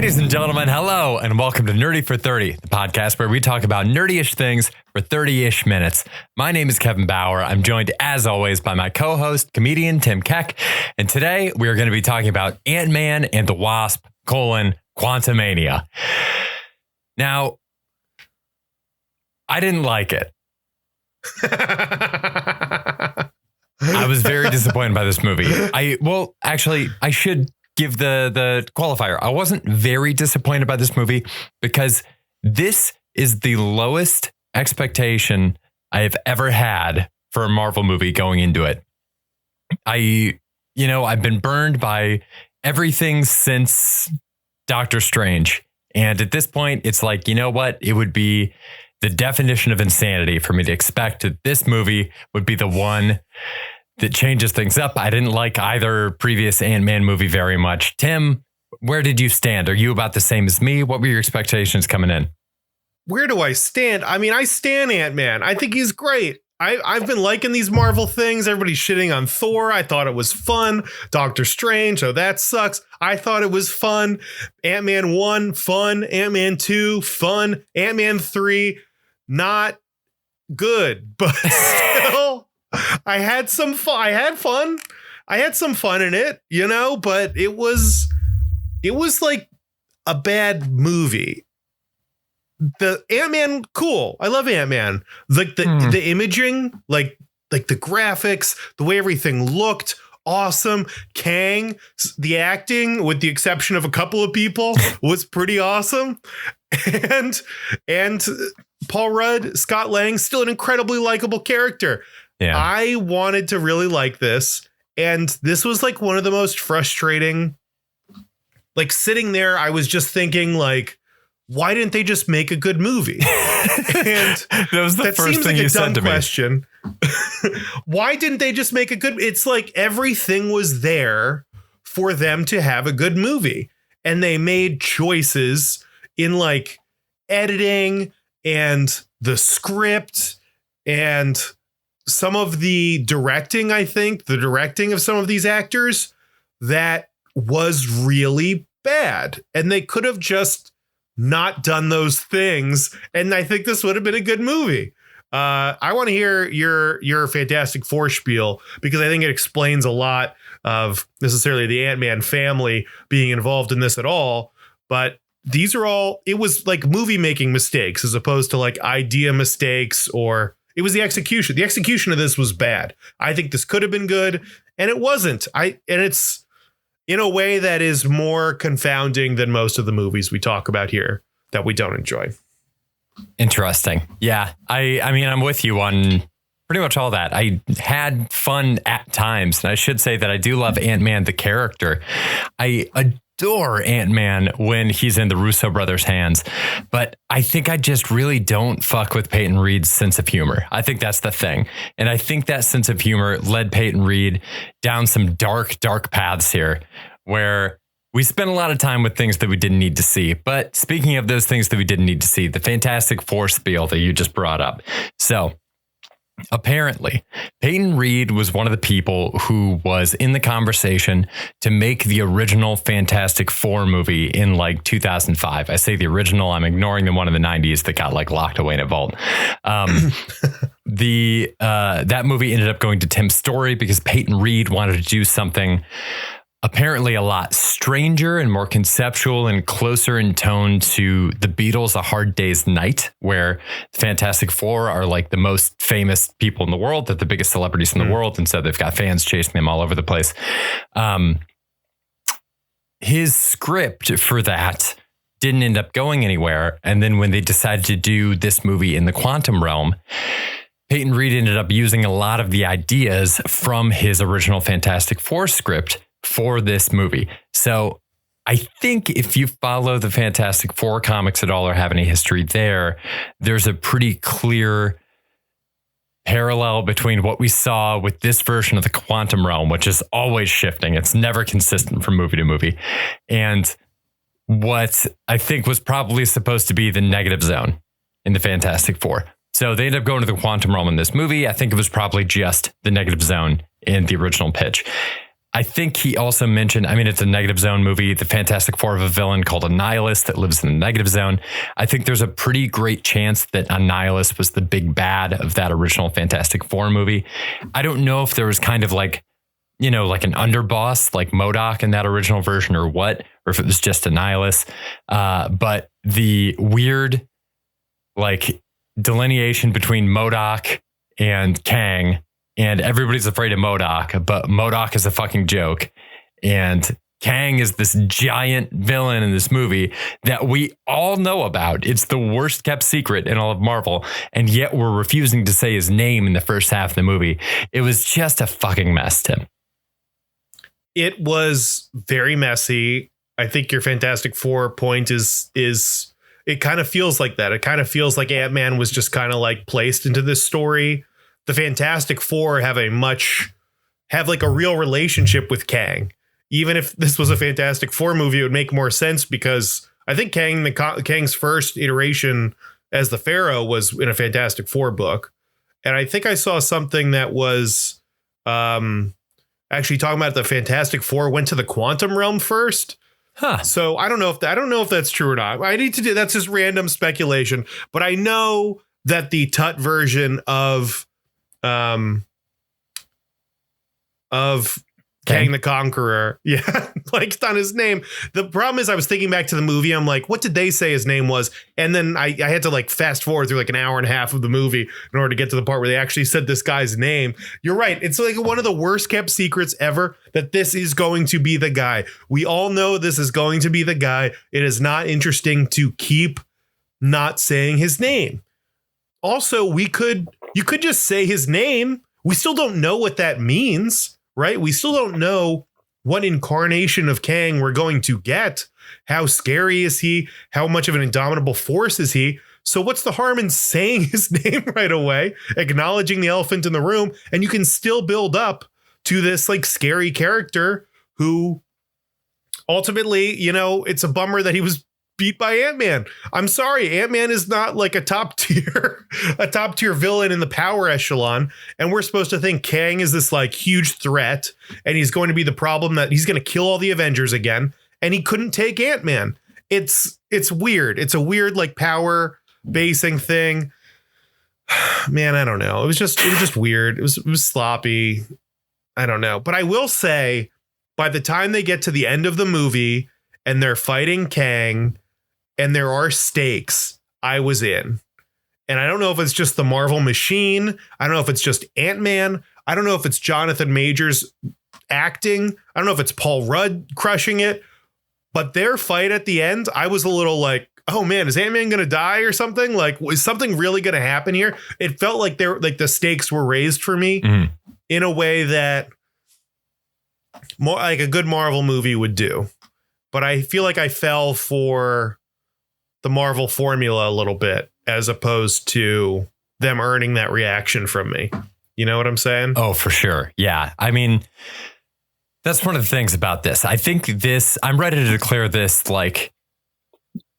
Ladies and gentlemen, hello, and welcome to Nerdy for 30, the podcast where we talk about nerdy-ish things for 30-ish minutes. My name is Kevin Bauer. I'm joined, as always, by my co-host, comedian Tim Keck, and today we are going to be talking about Ant-Man and the Wasp, Quantumania. Now, I didn't like it. I was very disappointed by this movie. I should give the qualifier. I wasn't very disappointed by this movie because this is the lowest expectation I have ever had for a Marvel movie going into it. I've been burned by everything since Doctor Strange. And at this point, it's like, you know what? It would be the definition of insanity for me to expect that this movie would be the one that changes things up. I didn't like either previous Ant-Man movie very much. Tim, where did you stand? Are you about the same as me? What were your expectations coming in? Where do I stand? I mean, I stan Ant-Man. I think he's great. I've been liking these Marvel things. Everybody's shitting on Thor. I thought it was fun. Doctor Strange, oh, that sucks. I thought it was fun. Ant-Man 1, fun. Ant-Man 2, fun. Ant-Man 3, not good, but still, I had some fun. I had fun. I had some fun in it, but it was like a bad movie. The Ant-Man, cool. I love Ant-Man. Like the imaging, like the graphics, the way everything looked, awesome. Kang, the acting, with the exception of a couple of people, was pretty awesome. And Paul Rudd, Scott Lang, still an incredibly likable character. Yeah. I wanted to really like this. And this was like one of the most frustrating, like sitting there, I was just thinking like, why didn't they just make a good movie? And that was the first thing you said to me. Question. Why didn't they just make a good? It's like everything was there for them to have a good movie. And they made choices in like editing and the script and some of the directing, I think, the directing of some of these actors that was really bad. And they could have just not done those things. And I think this would have been a good movie. I want to hear your Fantastic Four spiel, because I think it explains a lot of necessarily the Ant-Man family being involved in this at all. But these are all, it was like movie making mistakes as opposed to like idea mistakes, or it was the execution. The execution of this was bad. I think this could have been good, and it wasn't. And it's in a way that is more confounding than most of the movies we talk about here that we don't enjoy. Interesting. Yeah. I mean, I'm with you on pretty much all that. I had fun at times, and I should say that I do love Ant-Man, the character. I adore Ant-Man when he's in the Russo brothers' hands, but I think I just really don't fuck with Peyton Reed's sense of humor. I think that's the thing. And I think that sense of humor led Peyton Reed down some dark paths here, where we spent a lot of time with things that we didn't need to see. But speaking of those things that we didn't need to see, the Fantastic Four spiel that you just brought up. So apparently, Peyton Reed was one of the people who was in the conversation to make the original Fantastic Four movie in like 2005. I say the original, I'm ignoring the one in the 90s that got like locked away in a vault. That movie ended up going to Tim Story because Peyton Reed wanted to do something apparently a lot stranger and more conceptual and closer in tone to the Beatles' A Hard Day's Night, where the Fantastic Four are like the most famous people in the world. They're the biggest celebrities in the world. And so they've got fans chasing them all over the place. His script for that didn't end up going anywhere. And then when they decided to do this movie in the quantum realm, Peyton Reed ended up using a lot of the ideas from his original Fantastic Four script for this movie. So I think if you follow the Fantastic Four comics at all or have any history there, there's a pretty clear parallel between what we saw with this version of the quantum realm, which is always shifting. It's never consistent from movie to movie. And what I think was probably supposed to be the negative zone in the Fantastic Four. So they ended up going to the quantum realm in this movie. I think it was probably just the negative zone in the original pitch. I think he also mentioned, I mean, it's a negative zone movie. The Fantastic Four have a villain called Annihilus that lives in the negative zone. I think there's a pretty great chance that Annihilus was the big bad of that original Fantastic Four movie. I don't know if there was kind of like, you know, like an underboss like M.O.D.O.K in that original version or what, or if it was just Annihilus. But the weird like delineation between M.O.D.O.K and Kang, and everybody's afraid of M.O.D.O.K, but M.O.D.O.K is a fucking joke. And Kang is this giant villain in this movie that we all know about. It's the worst kept secret in all of Marvel. And yet we're refusing to say his name in the first half of the movie. It was just a fucking mess, Tim. It was very messy. I think your Fantastic Four point is it kind of feels like that. It kind of feels like Ant-Man was just kind of like placed into this story. The Fantastic Four have like a real relationship with Kang. Even if this was a Fantastic Four movie, it would make more sense because I think Kang's first iteration as the Pharaoh was in a Fantastic Four book. And I think I saw something that was actually talking about the Fantastic Four went to the quantum realm first. Huh. So I don't know if that's true or not. I need to do that's just random speculation, but I know that the Tut version of Kang the Conqueror. Yeah, like on his name. The problem is I was thinking back to the movie. I'm like, what did they say his name was? And then I had to like fast forward through like an hour and a half of the movie in order to get to the part where they actually said this guy's name. You're right. It's like one of the worst kept secrets ever that this is going to be the guy. We all know this is going to be the guy. It is not interesting to keep not saying his name. Also, you could just say his name. We still don't know what that means, right? We still don't know what incarnation of Kang we're going to get. How scary is he? How much of an indomitable force is he? So what's the harm in saying his name right away, acknowledging the elephant in the room, and you can still build up to this like scary character who ultimately, you know, it's a bummer that he was beat by Ant-Man. I'm sorry, Ant-Man is not like a top tier villain in the power echelon, and we're supposed to think Kang is this like huge threat, and he's going to be the problem that he's going to kill all the Avengers again, and he couldn't take Ant-Man. It's weird. It's a weird like power basing thing. Man, I don't know. It was just weird. It was sloppy. I don't know. But I will say, by the time they get to the end of the movie and they're fighting Kang and there are stakes, I was in. And I don't know if it's just the Marvel machine. I don't know if it's just Ant-Man. I don't know if it's Jonathan Majors acting. I don't know if it's Paul Rudd crushing it. But their fight at the end, I was a little like, oh man, is Ant-Man going to die or something? Like, is something really going to happen here? It felt like the stakes were raised for me in a way that more like a good Marvel movie would do. But I feel like I fell for the Marvel formula a little bit as opposed to them earning that reaction from me. You know what I'm saying? Oh, for sure. Yeah. I mean, that's one of the things about this. I think I'm ready to declare this like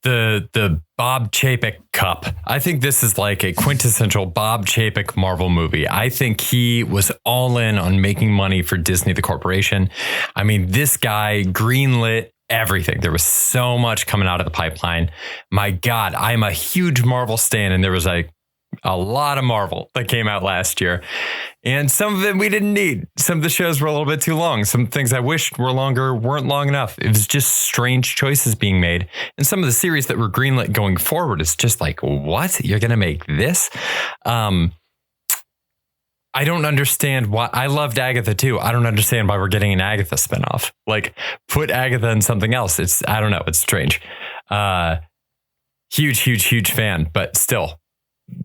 the Bob Chapek Cup. I think this is like a quintessential Bob Chapek Marvel movie. I think he was all in on making money for Disney, the corporation. I mean, this guy greenlit everything. There was so much coming out of the pipeline. My God, I'm a huge Marvel stan, and there was a lot of Marvel that came out last year. And some of it we didn't need. Some of the shows were a little bit too long. Some things I wished were longer weren't long enough. It was just strange choices being made. And some of the series that were greenlit going forward is just like, what? You're going to make this? I don't understand why. I loved Agatha too. I don't understand why we're getting an Agatha spinoff. Like, put Agatha in something else. I don't know. It's strange. Huge fan, but still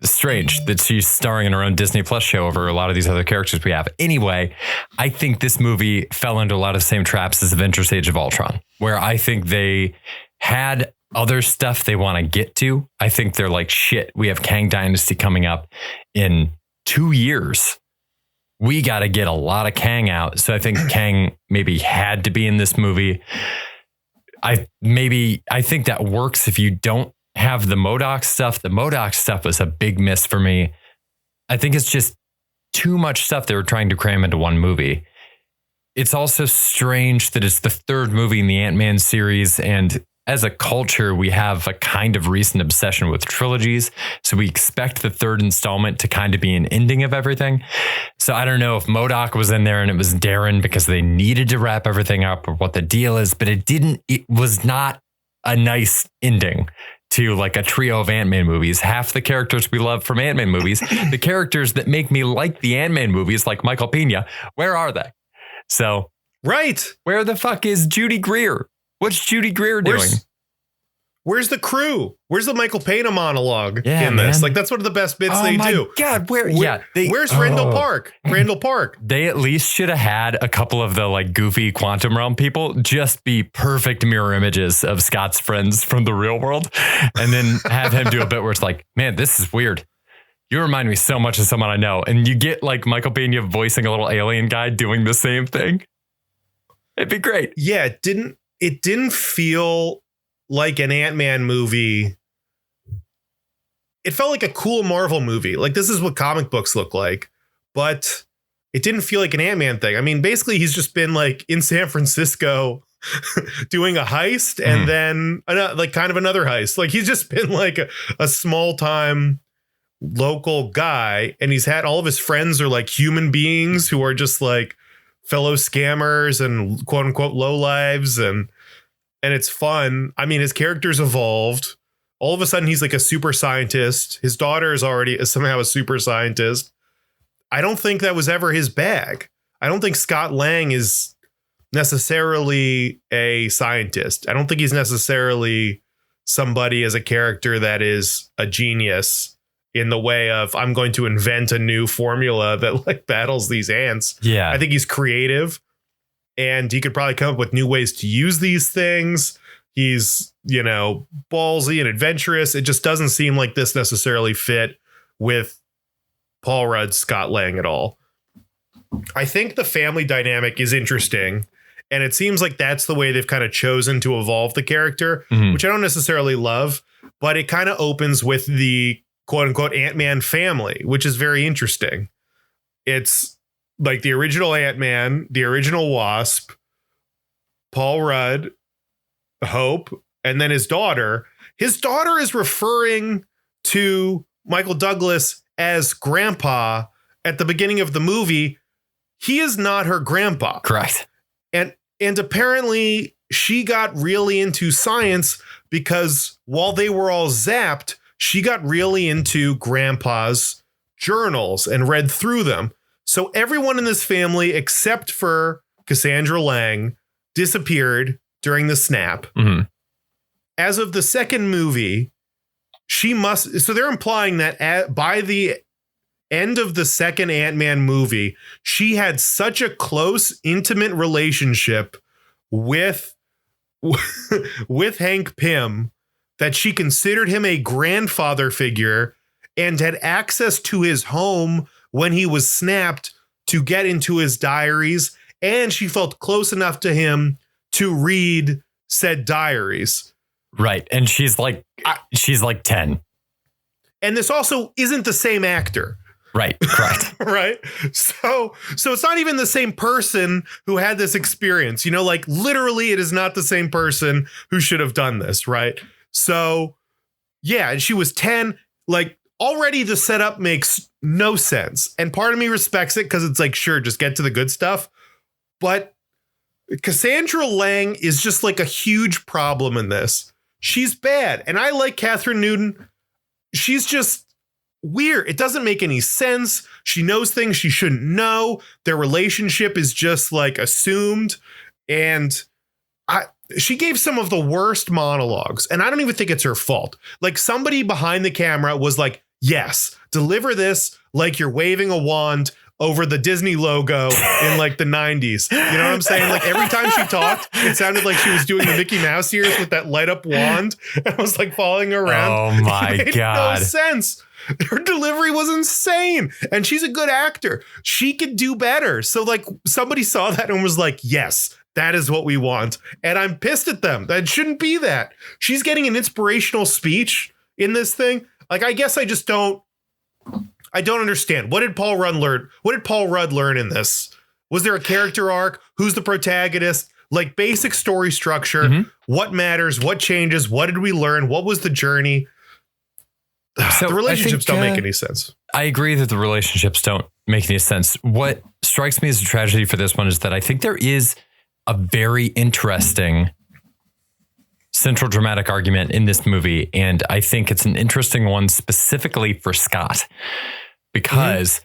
strange that she's starring in her own Disney Plus show over a lot of these other characters we have. Anyway, I think this movie fell into a lot of the same traps as Avengers Age of Ultron, where I think they had other stuff they want to get to. I think they're like, shit, we have Kang Dynasty coming up in 2 years. We got to get a lot of Kang out. So I think Kang maybe had to be in this movie. I think that works if you don't have the M.O.D.O.K stuff. The M.O.D.O.K stuff was a big miss for me. I think it's just too much stuff they were trying to cram into one movie. it's also strange that it's the third movie in the Ant-Man series, and as a culture, we have a kind of recent obsession with trilogies. So we expect the third installment to kind of be an ending of everything. So I don't know if M.O.D.O.K was in there and it was Darren because they needed to wrap everything up or what the deal is, but it was not a nice ending to like a trio of Ant-Man movies. Half the characters we love from Ant-Man movies, the characters that make me like the Ant-Man movies, like Michael Pena, where are they? So, right. Where the fuck is Judy Greer? What's Judy Greer doing? Where's the crew? Where's the Michael Pena monologue in this? Man. Like, that's one of the best bits they do. Oh, God. Where's Randall Park? Randall Park. They at least should have had a couple of the like goofy quantum realm people just be perfect mirror images of Scott's friends from the real world. And then have him do a bit where it's like, man, this is weird. You remind me so much of someone I know. And you get like Michael Pena voicing a little alien guy doing the same thing. It'd be great. Yeah, it didn't feel like an Ant-Man movie. It felt like a cool Marvel movie. Like, this is what comic books look like, but it didn't feel like an Ant-Man thing. I mean, basically he's just been like in San Francisco doing a heist and then like kind of another heist. Like, he's just been like a small time local guy, and he's had all of his friends are like human beings who are just like fellow scammers and quote unquote lowlives, and it's fun. I mean, his character's evolved. All of a sudden, he's like a super scientist. His daughter is already somehow a super scientist. I don't think that was ever his bag. I don't think Scott Lang is necessarily a scientist. I don't think he's necessarily somebody as a character that is a genius in the way of, I'm going to invent a new formula that like battles these ants. Yeah. I think he's creative. And he could probably come up with new ways to use these things. He's, ballsy and adventurous. It just doesn't seem like this necessarily fit with Paul Rudd's Scott Lang at all. I think the family dynamic is interesting. And it seems like that's the way they've kind of chosen to evolve the character, which I don't necessarily love. But it kind of opens with the quote unquote Ant-Man family, which is very interesting. It's like the original Ant-Man, the original Wasp, Paul Rudd, Hope, and then his daughter. His daughter is referring to Michael Douglas as grandpa at the beginning of the movie. He is not her grandpa. Correct. And apparently she got really into science because while they were all zapped, she got really into grandpa's journals and read through them. So everyone in this family, except for Cassandra Lang, disappeared during the snap. As of the second movie, she must. So they're implying that by the end of the second Ant-Man movie, she had such a close, intimate relationship with Hank Pym that she considered him a grandfather figure and had access to his home when he was snapped to get into his diaries. And she felt close enough to him to read said diaries. Right. And she's like 10. And this also isn't the same actor. Right. Correct. Right. So it's not even the same person who had this experience, like literally it is not the same person who should have done this. Right. So, yeah, and she was 10, like already the setup makes no sense. And part of me respects it because it's like, sure, just get to the good stuff. But Cassandra Lang is just like a huge problem in this. She's bad. And I like Catherine Newton. She's just weird. It doesn't make any sense. She knows things she shouldn't know. Their relationship is just like assumed. And she gave some of the worst monologues. And I don't even think it's her fault. Like somebody behind the camera was like, yes, deliver this like you're waving a wand over the Disney logo in like the 90s. You know what I'm saying? Like every time she talked, it sounded like she was doing the Mickey Mouse ears with that light up wand and was like following her around. Oh my it made God. No sense. Her delivery was insane. And she's a good actor. She could do better. So like somebody saw that and was like, yes, that is what we want. And I'm pissed at them. That shouldn't be that. She's getting an inspirational speech in this thing. Like, I guess I don't understand. What did Paul Rudd learn? What did Paul Rudd learn in this Was there a character arc? Who's the protagonist? Like basic story structure. Mhm. What matters? What changes? What did we learn? What was the journey? So The relationships I think, don't make any sense. I agree that the relationships don't make any sense. What strikes me as a tragedy for this one is that I think there is a very interesting central dramatic argument in this movie. And I think it's an interesting one specifically for Scott, because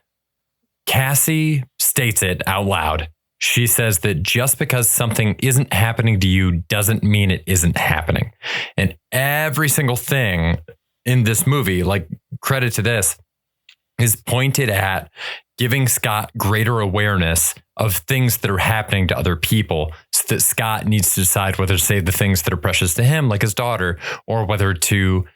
Cassie states it out loud. She says that just because something isn't happening to you doesn't mean it isn't happening. And every single thing in this movie, like credit to this, is pointed at giving Scott greater awareness of things that are happening to other people, so that Scott needs to decide whether to save the things that are precious to him, like his daughter, or whether to,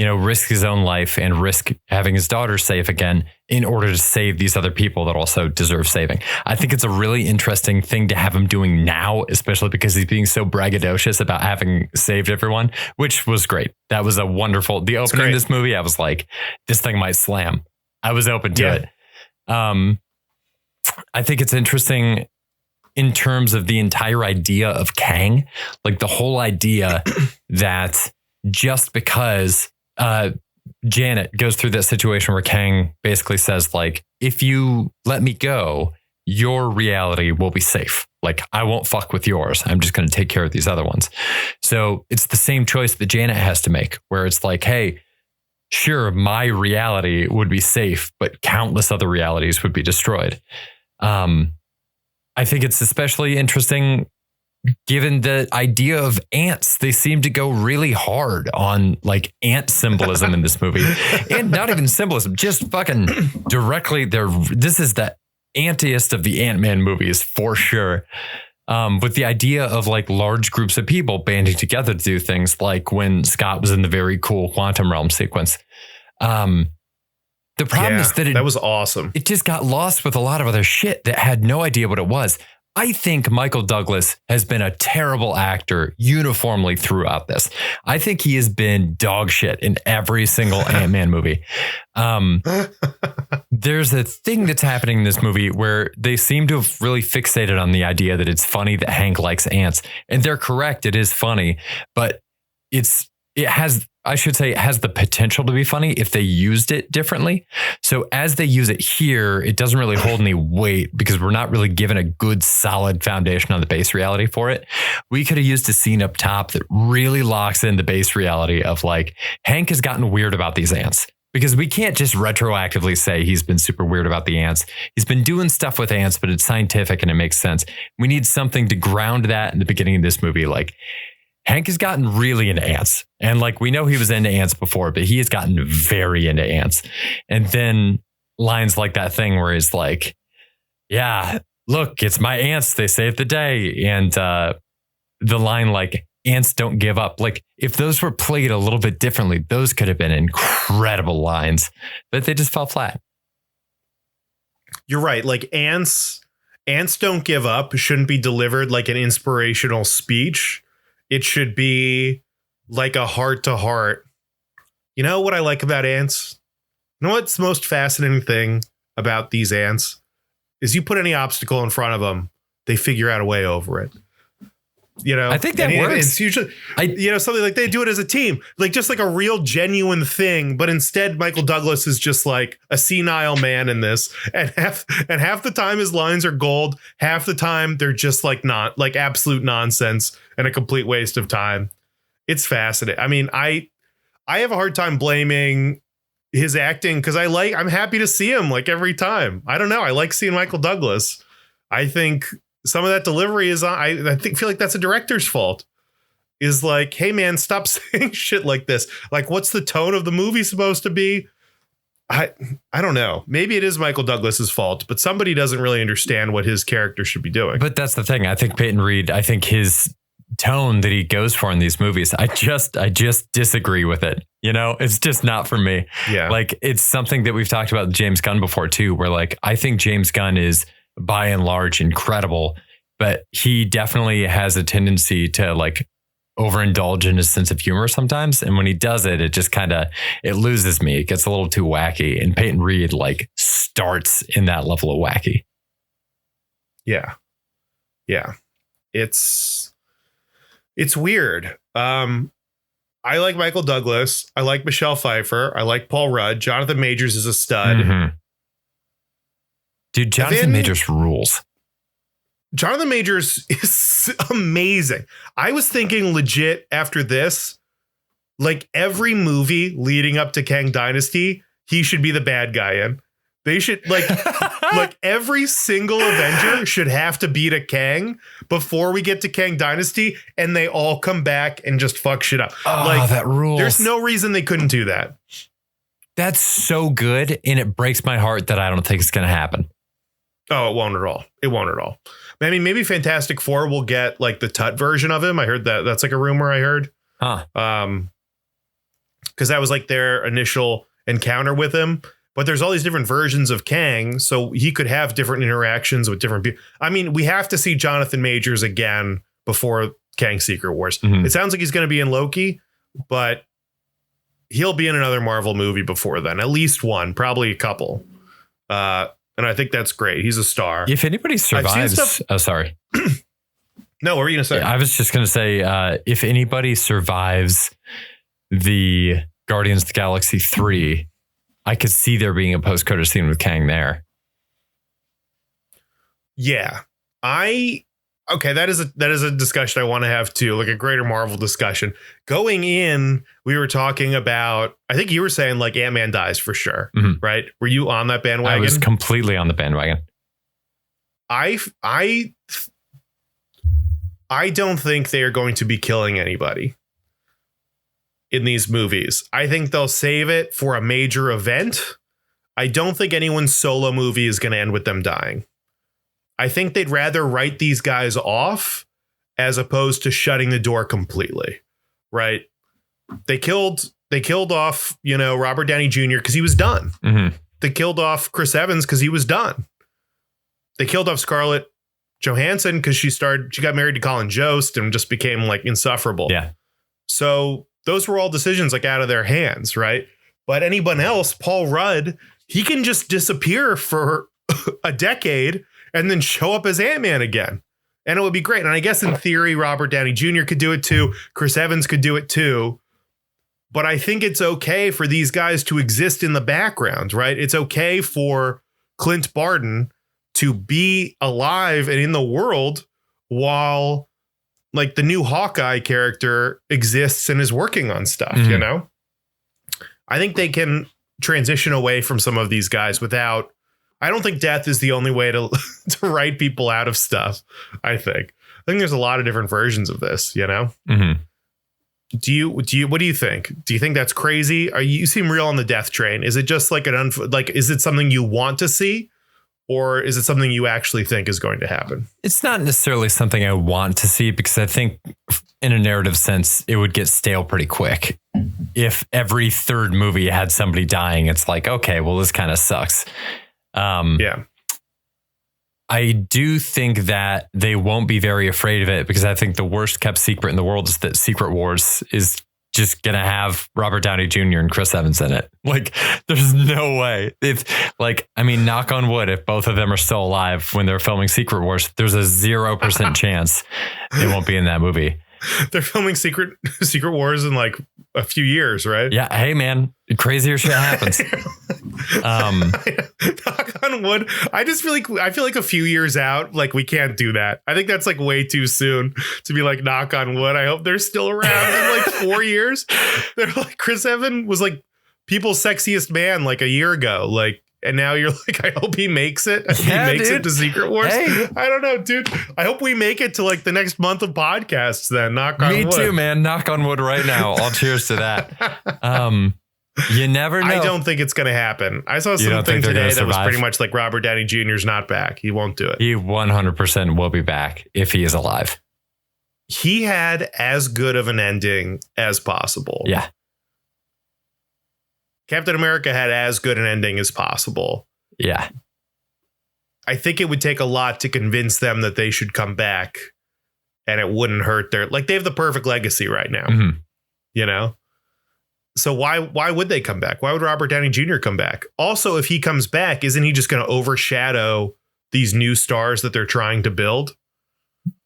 risk his own life and risk having his daughter safe again in order to save these other people that also deserve saving. I think it's a really interesting thing to have him doing now, especially because he's being so braggadocious about having saved everyone, which was great. That was a wonderful, the opening of this movie, I was like, this thing might slam. I was open to it. I think it's interesting in terms of the entire idea of Kang, like the whole idea that just because Janet goes through that situation where Kang basically says, like, if you let me go, your reality will be safe. Like, I won't fuck with yours. I'm just going to take care of these other ones. So it's the same choice that Janet has to make, where it's like, hey, sure, my reality would be safe, but countless other realities would be destroyed. I think it's especially interesting given the idea of ants. They seem to go really hard on like ant symbolism in this movie, and not even symbolism, just fucking directly. This is the antiest of the Ant-Man movies for sure. With the idea of like large groups of people banding together to do things, like when Scott was in the very cool quantum realm sequence. The problem is that that was awesome. It just got lost with a lot of other shit that had no idea what it was. I think Michael Douglas has been a terrible actor uniformly throughout this. I think he has been dog shit in every single Ant-Man movie. There's a thing that's happening in this movie where they seem to have really fixated on the idea that it's funny that Hank likes ants. And they're correct. It is funny, but it has the potential to be funny if they used it differently. So as they use it here, it doesn't really hold any weight because we're not really given a good solid foundation on the base reality for it. We could have used a scene up top that really locks in the base reality of like, Hank has gotten weird about these ants, because we can't just retroactively say he's been super weird about the ants. He's been doing stuff with ants, but it's scientific and it makes sense. We need something to ground that in the beginning of this movie. Like, Hank has gotten really into ants, and like, we know he was into ants before, but he has gotten very into ants. And then lines like that thing where he's like, yeah, look, it's my ants. They saved the day. And the line like, ants don't give up. Like, if those were played a little bit differently, those could have been incredible lines, but they just fell flat. You're right. Like ants don't give up. Shouldn't be delivered like an inspirational speech. It should be like a heart to heart. You know what I like about ants? You know what's the most fascinating thing about these ants is you put any obstacle in front of them, they figure out a way over it. I think that works. It's usually, something like they do it as a team, like just like a real genuine thing. But instead, Michael Douglas is just like a senile man in this, and half the time his lines are gold. Half the time they're just like not like absolute nonsense and a complete waste of time. It's fascinating. I mean, I have a hard time blaming his acting because I'm happy to see him like every time. I don't know. I like seeing Michael Douglas. I think some of that delivery is I feel like that's a director's fault. Is like, hey man, stop saying shit like this. Like, what's the tone of the movie supposed to be? I don't know. Maybe it is Michael Douglas's fault, but somebody doesn't really understand what his character should be doing. But that's the thing. I think Peyton Reed, I think his tone that he goes for in these movies, I just disagree with it. It's just not for me. Yeah. Like, it's something that we've talked about with James Gunn before too, where like, I think James Gunn is by and large incredible, but he definitely has a tendency to like overindulge in his sense of humor sometimes. And when he does it, it just it loses me. It gets a little too wacky. And Peyton Reed like starts in that level of wacky. Yeah. Yeah. It's weird. I like Michael Douglas. I like Michelle Pfeiffer. I like Paul Rudd. Jonathan Majors is a stud. Mm-hmm. Dude, Jonathan Majors rules. Jonathan Majors is amazing. I was thinking legit after this, like every movie leading up to Kang Dynasty, he should be the bad guy in. They should like every single Avenger should have to beat a Kang before we get to Kang Dynasty, and they all come back and just fuck shit up. Oh, like that rules. There's no reason they couldn't do that. That's so good, and it breaks my heart that I don't think it's going to happen. Oh, it won't at all. It won't at all. I mean, maybe Fantastic Four will get like the Tut version of him. I heard that. That's like a rumor I heard. Huh. Because that was like their initial encounter with him. But there's all these different versions of Kang, so he could have different interactions with different people. I mean, we have to see Jonathan Majors again before Kang Secret Wars. Mm-hmm. It sounds like he's going to be in Loki, but he'll be in another Marvel movie before then. At least one, probably a couple. And I think that's great. He's a star. If anybody survives... Oh, sorry. No, what were you going to say? Yeah, I was just going to say, if anybody survives the Guardians of the Galaxy 3... I could see there being a post-credit scene with Kang there. Yeah. That is a discussion I want to have too, like a greater Marvel discussion. Going in, we were talking about, I think you were saying like Ant-Man dies for sure, right? Were you on that bandwagon? I was completely on the bandwagon. I don't think they are going to be killing anybody in these movies. I think they'll save it for a major event. I don't think anyone's solo movie is going to end with them dying. I think they'd rather write these guys off as opposed to shutting the door completely. Right? They killed off, Robert Downey Jr. because he was done. Mm-hmm. They killed off Chris Evans because he was done. They killed off Scarlett Johansson because she got married to Colin Jost and just became like insufferable. Yeah. So those were all decisions like out of their hands, right? But anyone else, Paul Rudd, he can just disappear for a decade and then show up as Ant-Man again. And it would be great. And I guess in theory, Robert Downey Jr. could do it too. Chris Evans could do it too. But I think it's okay for these guys to exist in the background, right? It's okay for Clint Barton to be alive and in the world while like the new Hawkeye character exists and is working on stuff, I think they can transition away from some of these guys without, I don't think death is the only way to write people out of stuff. I think there's a lot of different versions of this, Mm-hmm. What do you think? Do you think that's crazy? You seem real on the death train. Is it just like is it something you want to see? Or is it something you actually think is going to happen? It's not necessarily something I want to see because I think in a narrative sense, it would get stale pretty quick. If every third movie had somebody dying, it's like, okay, well, this kind of sucks. Yeah. I do think that they won't be very afraid of it because I think the worst kept secret in the world is that Secret Wars is just going to have Robert Downey Jr. and Chris Evans in it. Like, there's no way. It's like, I mean, knock on wood, if both of them are still alive when they're filming Secret Wars, there's a 0% chance they won't be in that movie. They're filming Secret Wars in like a few years, right? Yeah. Hey, man, crazier shit happens. Knock on wood. I feel like a few years out, like we can't do that. I think that's like way too soon to be like knock on wood. I hope they're still around in like 4 years. They're like Chris Evans was like people's sexiest man like a year ago. Like, and now you're like, I hope he makes it. Yeah, he makes dude. it to Secret Wars. Hey. I don't know, dude. I hope we make it to like the next month of podcasts then. Knock on wood. Me too, man. Knock on wood right now. All cheers to that. You never know. I don't think it's going to happen. I saw something today that was pretty much like Robert Downey Jr.'s not back. He won't do it. He 100% will be back if he is alive. He had as good of an ending as possible. Yeah. Captain America had as good an ending as possible. Yeah. I think it would take a lot to convince them that they should come back and it wouldn't hurt they have the perfect legacy right now, So why would they come back? Why would Robert Downey Jr. come back? Also, if he comes back, isn't he just going to overshadow these new stars that they're trying to build.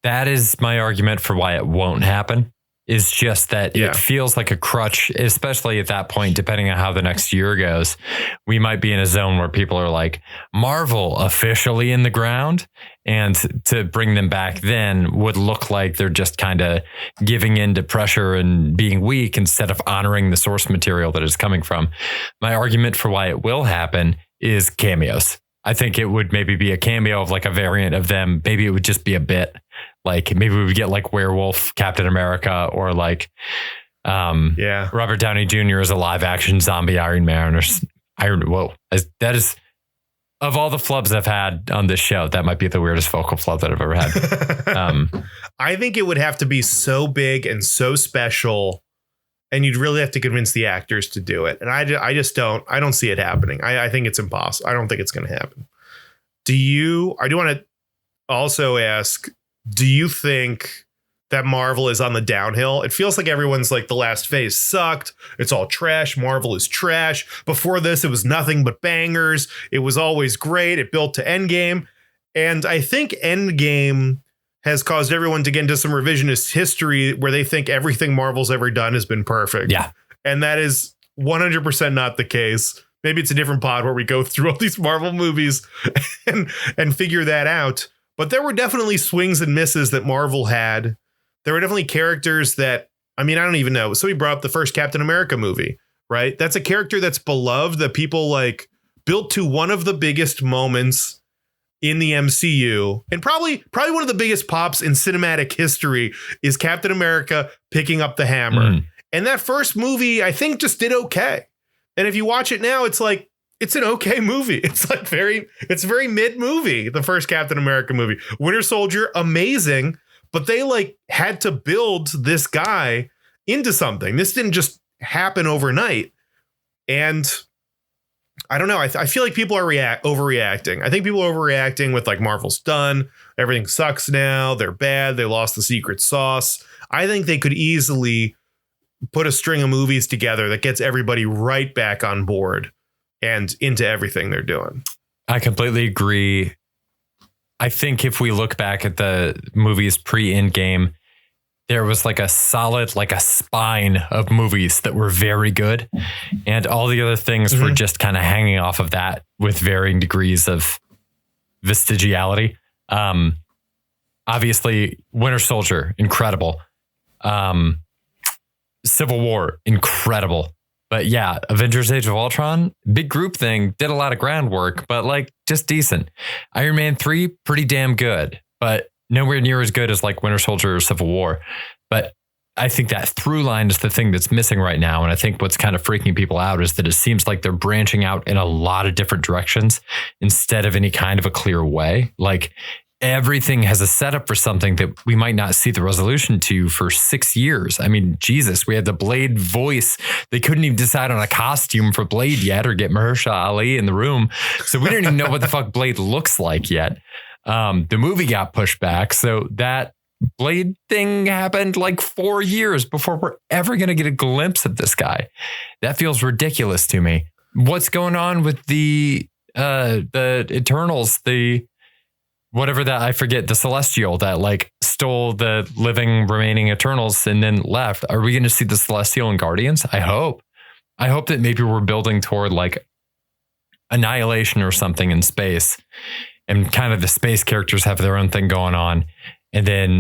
That is my argument for why it won't happen. Is just that it feels like a crutch, especially at that point, depending on how the next year goes. We might be in a zone where people are like, Marvel officially in the ground. And to bring them back then would look like they're just kind of giving in to pressure and being weak instead of honoring the source material that it's coming from. My argument for why it will happen is cameos. I think it would maybe be a cameo of like a variant of them. Maybe it would just be a bit. Like maybe we would get like Werewolf Captain America or like Robert Downey Jr. as a live action zombie Iron Man or that is, of all the flubs I've had on this show, that might be the weirdest vocal flub that I've ever had. I think it would have to be so big and so special, and you'd really have to convince the actors to do it. And I don't see it happening. I think it's impossible. I don't think it's going to happen. I do want to also ask, do you think that Marvel is on the downhill? It feels like everyone's like, the last phase sucked. It's all trash. Marvel is trash. Before this, it was nothing but bangers. It was always great. It built to Endgame. And I think Endgame has caused everyone to get into some revisionist history where they think everything Marvel's ever done has been perfect. Yeah. And that is 100% not the case. Maybe it's a different pod where we go through all these Marvel movies and figure that out. But there were definitely swings and misses that Marvel had. There were definitely characters that, I mean, I don't even know. So we brought up the first Captain America movie, right? That's a character that's beloved, that people like built to one of the biggest moments in the MCU. And probably one of the biggest pops in cinematic history is Captain America picking up the hammer. And that first movie, I think, just did okay. And if you watch it now, it's like, it's an okay movie. It's like it's very mid movie. The first Captain America movie, Winter Soldier, amazing, but they like had to build this guy into something. This didn't just happen overnight. And I don't know. I feel like people are overreacting. I think people are overreacting with like, Marvel's done. Everything sucks now. They're bad. They lost the secret sauce. I think they could easily put a string of movies together that gets everybody right back on board and into everything they're doing. I completely agree. I think if we look back at the movies pre-Endgame, there was like a solid, like a spine of movies that were very good. And all the other things were just kind of hanging off of that with varying degrees of vestigiality. Obviously, Winter Soldier, incredible. Civil War, incredible. But yeah, Avengers Age of Ultron, big group thing, did a lot of groundwork, but like just decent. Iron Man 3, pretty damn good, but nowhere near as good as like Winter Soldier or Civil War. But I think that through line is the thing that's missing right now. And I think what's kind of freaking people out is that it seems like they're branching out in a lot of different directions instead of any kind of a clear way. Like everything has a setup for something that we might not see the resolution to for 6 years. I mean, Jesus, we had the Blade voice. They couldn't even decide on a costume for Blade yet or get Mahershala Ali in the room. So we don't even know what the fuck Blade looks like yet. The movie got pushed back. So that Blade thing happened like 4 years before we're ever going to get a glimpse of this guy. That feels ridiculous to me. What's going on with the Eternals, whatever that, I forget, the Celestial that like stole the living remaining Eternals and then left. Are we going to see the Celestial in Guardians? I hope that maybe we're building toward like Annihilation or something in space, and kind of the space characters have their own thing going on. And then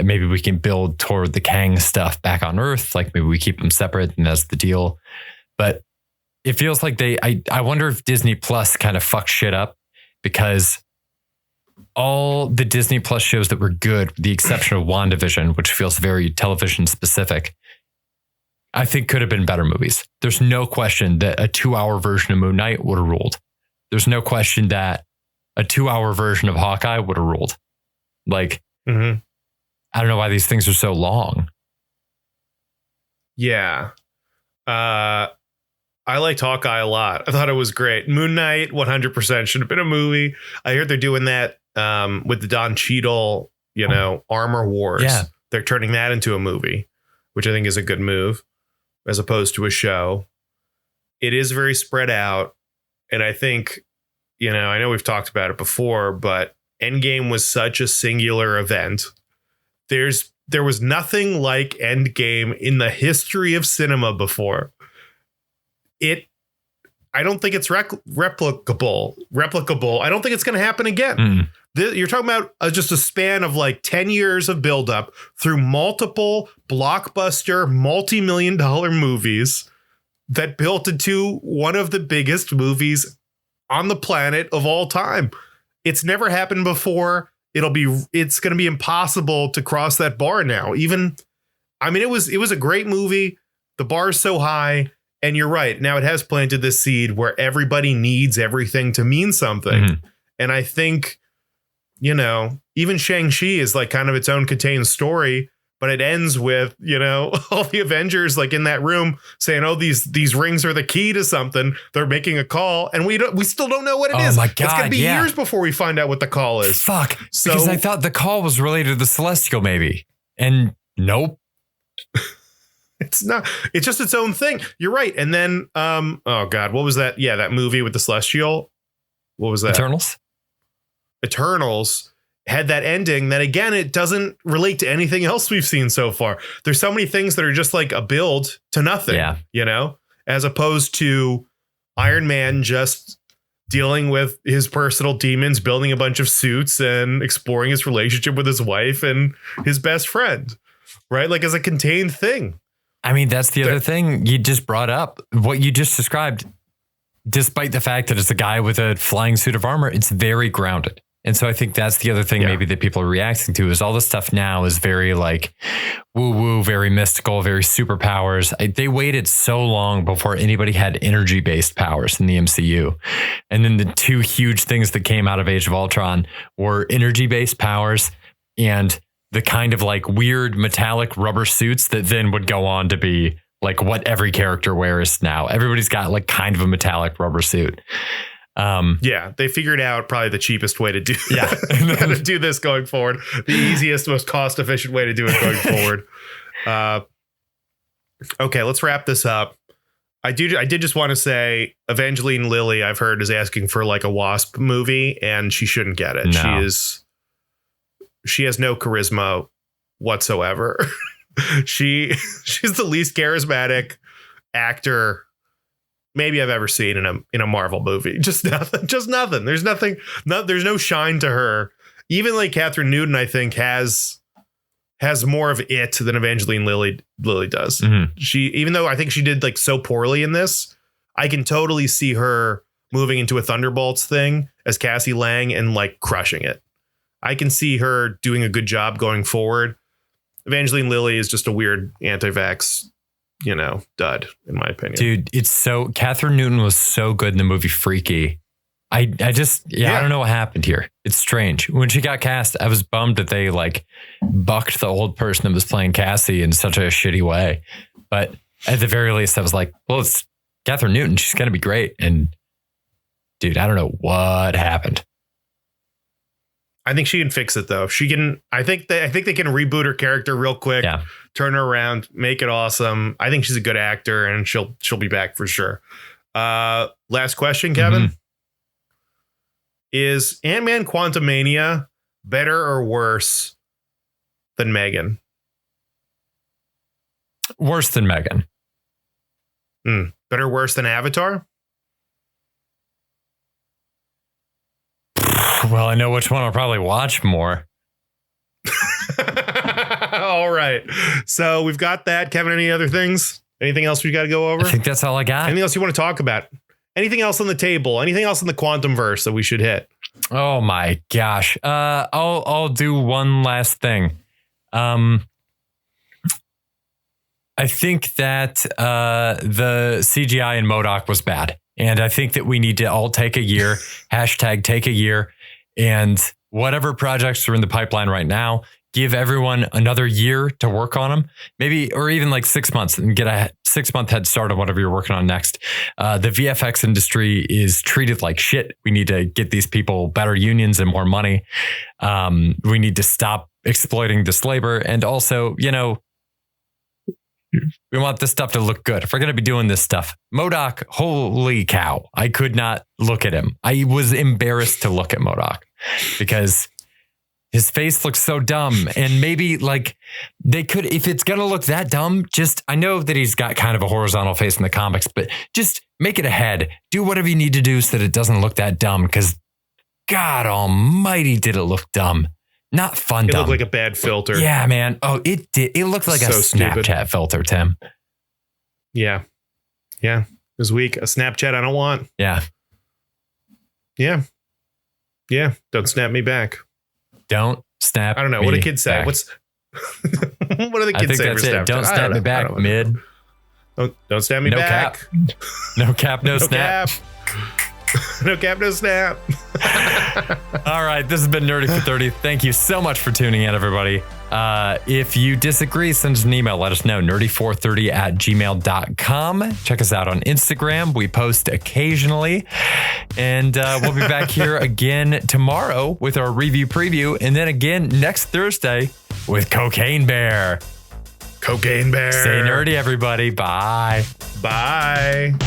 maybe we can build toward the Kang stuff back on Earth. Like maybe we keep them separate and that's the deal. But it feels like I wonder if Disney Plus kind of fucked shit up, because all the Disney Plus shows that were good, with the exception of WandaVision, which feels very television specific, I think could have been better movies. There's no question that a 2-hour version of Moon Knight would have ruled. There's no question that a 2-hour version of Hawkeye would have ruled. Like, I don't know why these things are so long. Yeah. I liked Hawkeye a lot. I thought it was great. Moon Knight, 100% should have been a movie. I heard they're doing that with the Don Cheadle, Armor Wars. Yeah. They're turning that into a movie, which I think is a good move as opposed to a show. It is very spread out. And I think I know we've talked about it before, but Endgame was such a singular event. There was nothing like Endgame in the history of cinema before. I don't think it's replicable. I don't think it's going to happen again. You're talking about just a span of like 10 years of buildup through multiple blockbuster, multi-million-dollar movies that built into one of the biggest movies on the planet of all time. It's never happened before. It's going to be impossible to cross that bar now. It was a great movie. The bar is so high, and you're right. Now it has planted this seed where everybody needs everything to mean something. And I think, even Shang-Chi is like kind of its own contained story, but it ends with, all the Avengers like in that room saying, oh, these rings are the key to something. They're making a call, and we still don't know what it is. My God, it's going to be years before we find out what the call is. Fuck. Because I thought the call was related to the Celestial maybe. And nope. It's not. It's just its own thing. You're right. And then, oh God, what was that? Yeah, that movie with the Celestial. What was that? Eternals had that ending that, again, it doesn't relate to anything else we've seen so far. There's so many things that are just like a build to nothing, as opposed to Iron Man just dealing with his personal demons, building a bunch of suits and exploring his relationship with his wife and his best friend, right? Like as a contained thing. I mean, that's the other thing you just brought up. What you just described, despite the fact that it's a guy with a flying suit of armor, it's very grounded. And so I think that's the other thing maybe that people are reacting to is all this stuff now is very like woo-woo, very mystical, very superpowers. They waited so long before anybody had energy-based powers in the MCU. And then the two huge things that came out of Age of Ultron were energy-based powers and the kind of like weird metallic rubber suits that then would go on to be like what every character wears now. Everybody's got like kind of a metallic rubber suit. They figured out probably the cheapest way to do how to do this going forward. The easiest, most cost efficient way to do it going forward. Okay, let's wrap this up. I did just want to say Evangeline Lilly, I've heard, is asking for like a Wasp movie, and she shouldn't get it. No. She has no charisma whatsoever. She's the least charismatic actor maybe I've ever seen in a Marvel movie. Just nothing. There's no shine to her. Even like Catherine Newton, I think has more of it than Evangeline Lilly does. Even though I think she did like so poorly in this, I can totally see her moving into a Thunderbolts thing as Cassie Lang and like crushing it. I can see her doing a good job going forward. Evangeline Lilly is just a weird anti-vax, dud, in my opinion. Dude, Catherine Newton was so good in the movie Freaky. I don't know what happened here. It's strange. When she got cast, I was bummed that they like bucked the old person that was playing Cassie in such a shitty way. But at the very least, I was like, well, it's Catherine Newton. She's going to be great. And dude, I don't know what happened. I think she can fix it though. She can. I think they can reboot her character real quick, turn her around, make it awesome. I think she's a good actor, and she'll be back for sure. Last question, Kevin. Is Ant-Man Quantumania better or worse than Megan? Worse than Megan. Better or worse than Avatar? Well, I know which one I'll probably watch more. All right. So we've got that. Kevin, any other things? Anything else we got to go over? I think that's all I got. Anything else you want to talk about? Anything else on the table? Anything else in the quantum verse that we should hit? Oh my gosh. I'll do one last thing. I think that the CGI in M.O.D.O.K was bad. And I think that we need to all take a year, #take a year, and whatever projects are in the pipeline right now, give everyone another year to work on them, maybe, or even like 6 months and get a 6-month head start on whatever you're working on next. The VFX industry is treated like shit. We need to get these people better unions and more money. We need to stop exploiting this labor. And also, We want this stuff to look good. If we're going to be doing this stuff, M.O.D.O.K, holy cow. I could not look at him. I was embarrassed to look at M.O.D.O.K because his face looks so dumb. And maybe like they could, if it's going to look that dumb, just, I know that he's got kind of a horizontal face in the comics, but just make it a head. Do whatever you need to do so that it doesn't look that dumb, because God almighty, did it look dumb. Not fun dumb. It looked like a bad filter. Yeah, man. Oh, it did. It looked like a Snapchat stupid filter, Tim. Yeah. Yeah. It was weak. A Snapchat I don't want. Yeah. Yeah. Yeah. Don't snap me back. Don't snap. I don't know. What do kids say? What's what do the kids say for Snapchat? Don't snap me back, mid. Don't snap me back. No cap, no snap. Cap. No cap, no snap. All right. This has been Nerdy for 30. Thank you so much for tuning in, everybody. If you disagree, send us an email. Let us know. nerdy430@gmail.com. Check us out on Instagram. We post occasionally. And we'll be back here again tomorrow with our review preview. And then again next Thursday with Cocaine Bear. Cocaine Bear. Stay nerdy, everybody. Bye. Bye.